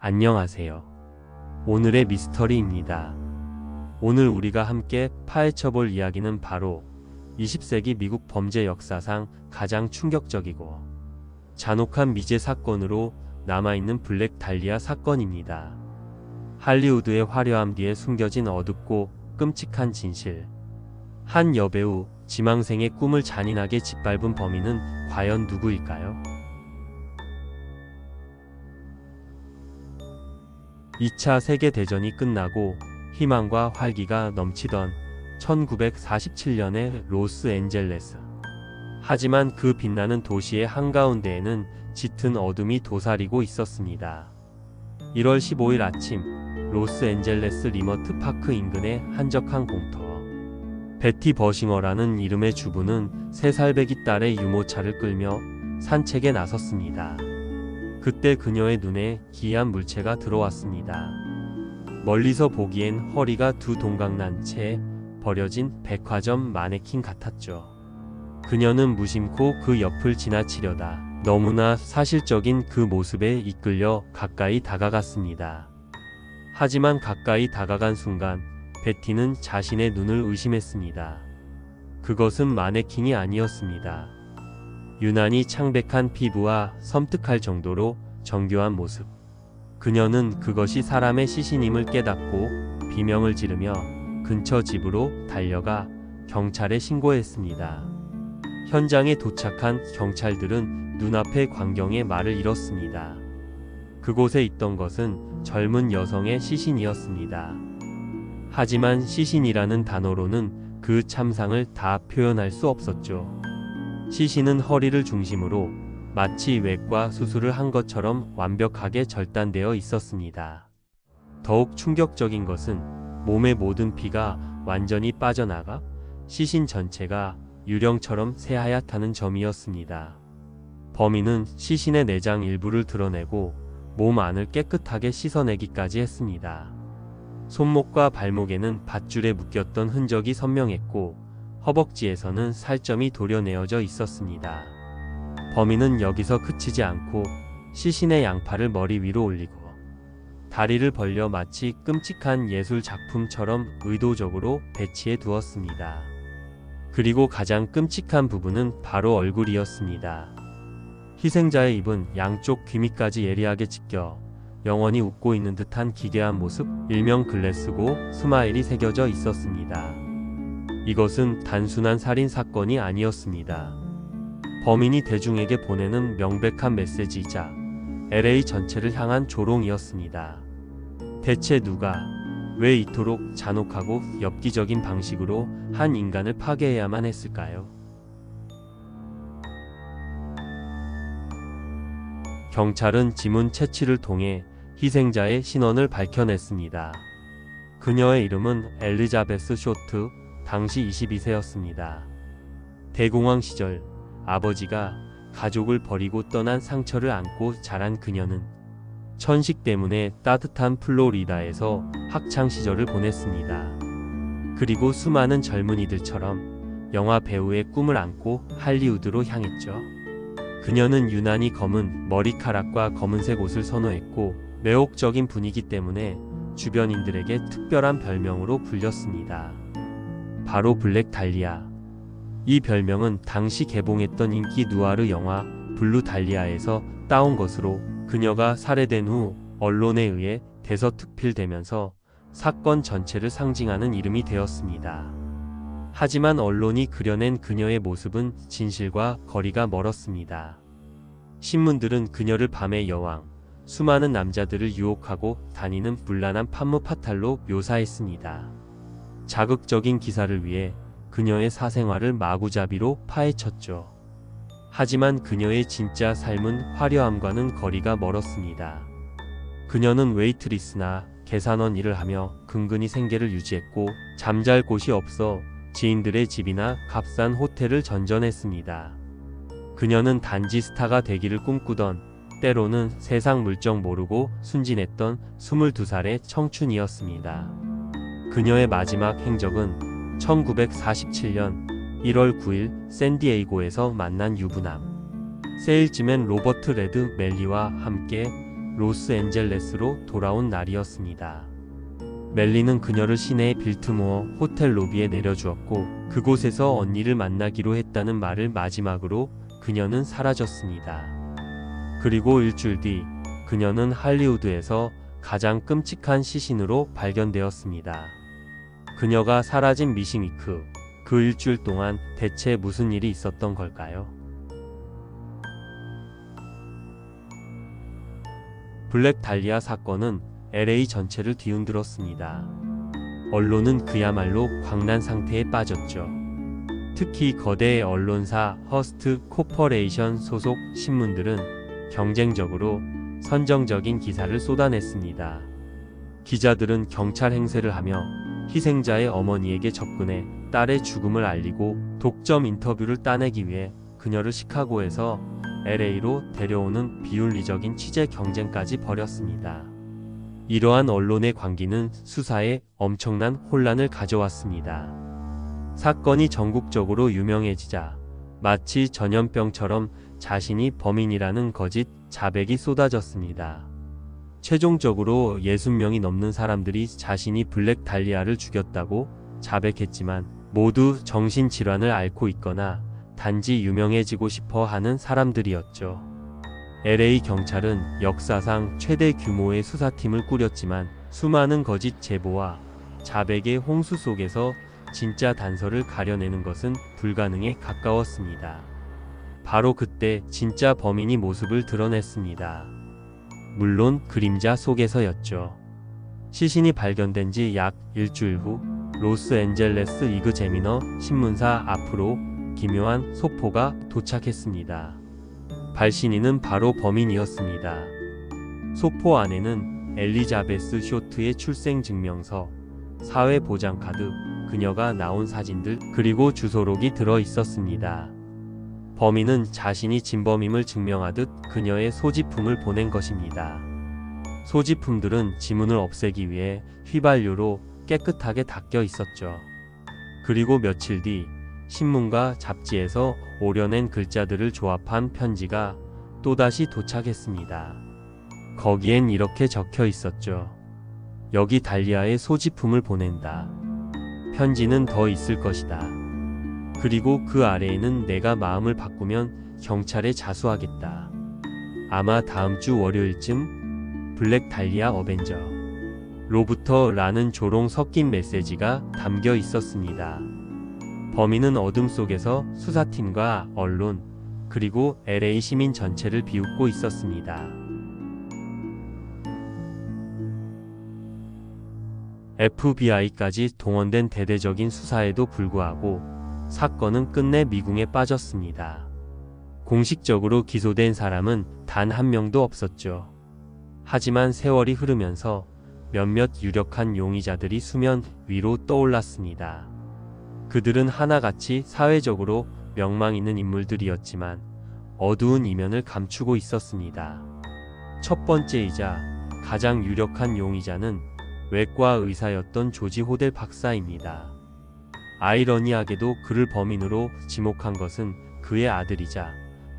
안녕하세요. 오늘의 미스터리입니다. 오늘 우리가 함께 파헤쳐볼 이야기는 바로 20세기 미국 범죄 역사상 가장 충격적이고 잔혹한 미제 사건으로 남아있는 블랙 달리아 사건입니다. 할리우드의 화려함 뒤에 숨겨진 어둡고 끔찍한 진실. 한 여배우 지망생의 꿈을 잔인하게 짓밟은 범인은 과연 누구일까요? 2차 세계대전이 끝나고 희망과 활기가 넘치던 1947년의 로스앤젤레스. 하지만 그 빛나는 도시의 한가운데에는 짙은 어둠이 도사리고 있었습니다. 1월 15일 아침, 로스앤젤레스 리머트 파크 인근의 한적한 공터. 베티 버싱어라는 이름의 주부는 3살 배기 딸의 유모차를 끌며 산책에 나섰습니다. 그때 그녀의 눈에 기이한 물체가 들어왔습니다. 멀리서 보기엔 허리가 두 동강 난 채 버려진 백화점 마네킹 같았죠. 그녀는 무심코 그 옆을 지나치려다 너무나 사실적인 그 모습에 이끌려 가까이 다가갔습니다. 하지만 가까이 다가간 순간 베티는 자신의 눈을 의심했습니다. 그것은 마네킹이 아니었습니다. 유난히 창백한 피부와 섬뜩할 정도로 정교한 모습. 그녀는 그것이 사람의 시신임을 깨닫고 비명을 지르며 근처 집으로 달려가 경찰에 신고했습니다. 현장에 도착한 경찰들은 눈앞의 광경에 말을 잃었습니다. 그곳에 있던 것은 젊은 여성의 시신이었습니다. 하지만 시신이라는 단어로는 그 참상을 다 표현할 수 없었죠. 시신은 허리를 중심으로 마치 외과 수술을 한 것처럼 완벽하게 절단되어 있었습니다. 더욱 충격적인 것은 몸의 모든 피가 완전히 빠져나가 시신 전체가 유령처럼 새하얗다는 점이었습니다. 범인은 시신의 내장 일부를 드러내고 몸 안을 깨끗하게 씻어내기까지 했습니다. 손목과 발목에는 밧줄에 묶였던 흔적이 선명했고 허벅지에서는 살점이 도려내어져 있었습니다. 범인은 여기서 그치지 않고 시신의 양팔을 머리 위로 올리고 다리를 벌려 마치 끔찍한 예술 작품처럼 의도적으로 배치해 두었습니다. 그리고 가장 끔찍한 부분은 바로 얼굴이었습니다. 희생자의 입은 양쪽 귀밑까지 예리하게 찢겨 영원히 웃고 있는 듯한 기괴한 모습, 일명 글래스고 스마일이 새겨져 있었습니다. 이것은 단순한 살인 사건이 아니었습니다. 범인이 대중에게 보내는 명백한 메시지이자 LA 전체를 향한 조롱이었습니다. 대체 누가, 왜 이토록 잔혹하고 엽기적인 방식으로 한 인간을 파괴해야만 했을까요? 경찰은 지문 채취를 통해 희생자의 신원을 밝혀냈습니다. 그녀의 이름은 엘리자베스 쇼트, 당시 22세였습니다. 대공황 시절 아버지가 가족을 버리고 떠난 상처를 안고 자란 그녀는 천식 때문에 따뜻한 플로리다에서 학창 시절을 보냈습니다. 그리고 수많은 젊은이들처럼 영화 배우의 꿈을 안고 할리우드로 향했죠. 그녀는 유난히 검은 머리카락과 검은색 옷을 선호했고 매혹적인 분위기 때문에 주변인들에게 특별한 별명으로 불렸습니다. 바로 블랙 달리아. 이 별명은 당시 개봉했던 인기 누아르 영화 블루 달리아에서 따온 것으로 그녀가 살해된 후 언론에 의해 대서특필되면서 사건 전체를 상징하는 이름이 되었습니다. 하지만 언론이 그려낸 그녀의 모습은 진실과 거리가 멀었습니다. 신문들은 그녀를 밤의 여왕, 수많은 남자들을 유혹하고 다니는 불란한 판무 파탈로 묘사했습니다. 자극적인 기사를 위해 그녀의 사생활을 마구잡이로 파헤쳤죠. 하지만 그녀의 진짜 삶은 화려함과는 거리가 멀었습니다. 그녀는 웨이트리스나 계산원 일을 하며 근근히 생계를 유지했고 잠잘 곳이 없어 지인들의 집이나 값싼 호텔을 전전했습니다. 그녀는 단지 스타가 되기를 꿈꾸던, 때로는 세상 물정 모르고 순진했던 22살의 청춘이었습니다. 그녀의 마지막 행적은 1947년 1월 9일 샌디에이고에서 만난 유부남 세일즈맨 로버트 레드 멜리와 함께 로스앤젤레스로 돌아온 날이었습니다. 멜리는 그녀를 시내의 빌트모어 호텔 로비에 내려주었고 그곳에서 언니를 만나기로 했다는 말을 마지막으로 그녀는 사라졌습니다. 그리고 일주일 뒤 그녀는 할리우드에서 가장 끔찍한 시신으로 발견되었습니다. 그녀가 사라진 미싱위크, 그 일주일 동안 대체 무슨 일이 있었던 걸까요? 블랙 달리아 사건은 LA 전체를 뒤흔들었습니다. 언론은 그야말로 광란 상태에 빠졌죠. 특히 거대 언론사 허스트 코퍼레이션 소속 신문들은 경쟁적으로 선정적인 기사를 쏟아냈습니다. 기자들은 경찰 행세를 하며 희생자의 어머니에게 접근해 딸의 죽음을 알리고 독점 인터뷰를 따내기 위해 그녀를 시카고에서 LA로 데려오는 비윤리적인 취재 경쟁까지 벌였습니다. 이러한 언론의 관기는 수사에 엄청난 혼란을 가져왔습니다. 사건이 전국적으로 유명해지자 마치 전염병처럼 자신이 범인이라는 거짓 자백이 쏟아졌습니다. 최종적으로 60명이 넘는 사람들이 자신이 블랙 달리아를 죽였다고 자백했지만 모두 정신질환을 앓고 있거나 단지 유명해지고 싶어 하는 사람들이었죠. LA 경찰은 역사상 최대 규모의 수사팀을 꾸렸지만 수많은 거짓 제보와 자백의 홍수 속에서 진짜 단서를 가려내는 것은 불가능에 가까웠습니다. 바로 그때 진짜 범인이 모습을 드러냈습니다. 물론 그림자 속에서였죠. 시신이 발견된 지 약 일주일 후 로스앤젤레스 이그제미너 신문사 앞으로 기묘한 소포가 도착했습니다. 발신인은 바로 범인이었습니다. 소포 안에는 엘리자베스 쇼트의 출생증명서, 사회보장카드, 그녀가 나온 사진들, 그리고 주소록이 들어 있었습니다. 범인은 자신이 진범임을 증명하듯 그녀의 소지품을 보낸 것입니다. 소지품들은 지문을 없애기 위해 휘발유로 깨끗하게 닦여 있었죠. 그리고 며칠 뒤 신문과 잡지에서 오려낸 글자들을 조합한 편지가 또다시 도착했습니다. 거기엔 이렇게 적혀 있었죠. 여기 달리아의 소지품을 보낸다. 편지는 더 있을 것이다. 그리고 그 아래에는 내가 마음을 바꾸면 경찰에 자수하겠다. 아마 다음 주 월요일쯤 블랙 달리아 어벤져 로부터 라는 조롱 섞인 메시지가 담겨 있었습니다. 범인은 어둠 속에서 수사팀과 언론, 그리고 LA 시민 전체를 비웃고 있었습니다. FBI까지 동원된 대대적인 수사에도 불구하고 사건은 끝내 미궁에 빠졌습니다. 공식적으로 기소된 사람은 단 한 명도 없었죠. 하지만 세월이 흐르면서 몇몇 유력한 용의자들이 수면 위로 떠올랐습니다. 그들은 하나같이 사회적으로 명망 있는 인물들이었지만 어두운 이면을 감추고 있었습니다. 첫 번째이자 가장 유력한 용의자는 외과 의사였던 조지 호델 박사입니다. 아이러니하게도 그를 범인으로 지목한 것은 그의 아들이자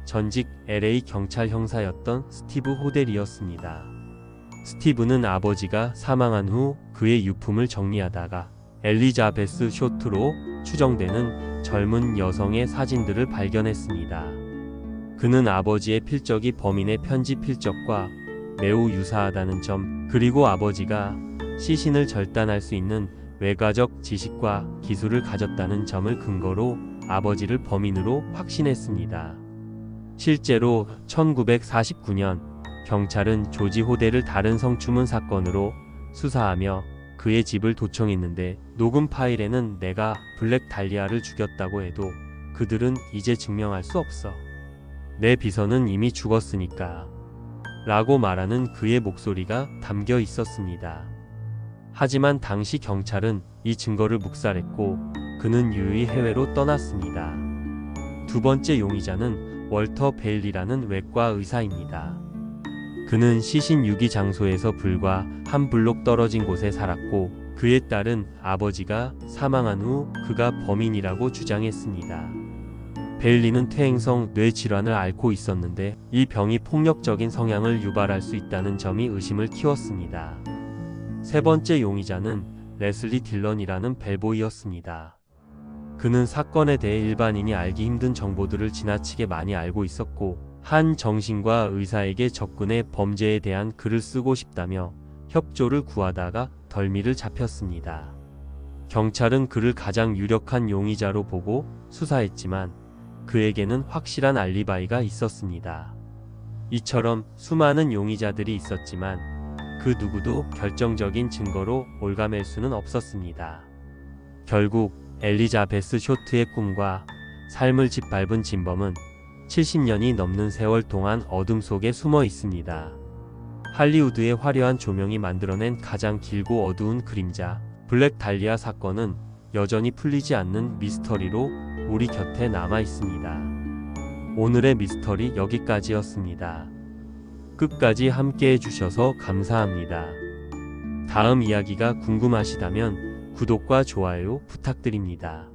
전직 LA 경찰 형사였던 스티브 호델이었습니다. 스티브는 아버지가 사망한 후 그의 유품을 정리하다가 엘리자베스 쇼트로 추정되는 젊은 여성의 사진들을 발견했습니다. 그는 아버지의 필적이 범인의 편지 필적과 매우 유사하다는 점, 그리고 아버지가 시신을 절단할 수 있는 외과적 지식과 기술을 가졌다는 점을 근거로 아버지를 범인으로 확신했습니다. 실제로 1949년 경찰은 조지 호델을 다른 성추문 사건으로 수사하며 그의 집을 도청했는데 녹음 파일에는 내가 블랙 달리아를 죽였다고 해도 그들은 이제 증명할 수 없어. 내 비서는 이미 죽었으니까. 라고 말하는 그의 목소리가 담겨 있었습니다. 하지만 당시 경찰은 이 증거를 묵살했고 그는 유유히 해외로 떠났습니다. 두 번째 용의자는 월터 베일리라는 외과 의사입니다. 그는 시신 유기 장소에서 불과 한 블록 떨어진 곳에 살았고 그의 딸은 아버지가 사망한 후 그가 범인이라고 주장했습니다. 베일리는 퇴행성 뇌질환을 앓고 있었는데 이 병이 폭력적인 성향을 유발할 수 있다는 점이 의심을 키웠습니다. 세 번째 용의자는 레슬리 딜런이라는 벨보이였습니다. 그는 사건에 대해 일반인이 알기 힘든 정보들을 지나치게 많이 알고 있었고 한 정신과 의사에게 접근해 범죄에 대한 글을 쓰고 싶다며 협조를 구하다가 덜미를 잡혔습니다. 경찰은 그를 가장 유력한 용의자로 보고 수사했지만 그에게는 확실한 알리바이가 있었습니다. 이처럼 수많은 용의자들이 있었지만 그 누구도 결정적인 증거로 올가맬 수는 없었습니다. 결국 엘리자베스 쇼트의 꿈과 삶을 짓밟은 진범은 70년이 넘는 세월 동안 어둠 속에 숨어 있습니다. 할리우드의 화려한 조명이 만들어낸 가장 길고 어두운 그림자, 블랙 달리아 사건은 여전히 풀리지 않는 미스터리로 우리 곁에 남아 있습니다. 오늘의 미스터리 여기까지였습니다. 끝까지 함께 해주셔서 감사합니다. 다음 이야기가 궁금하시다면 구독과 좋아요 부탁드립니다.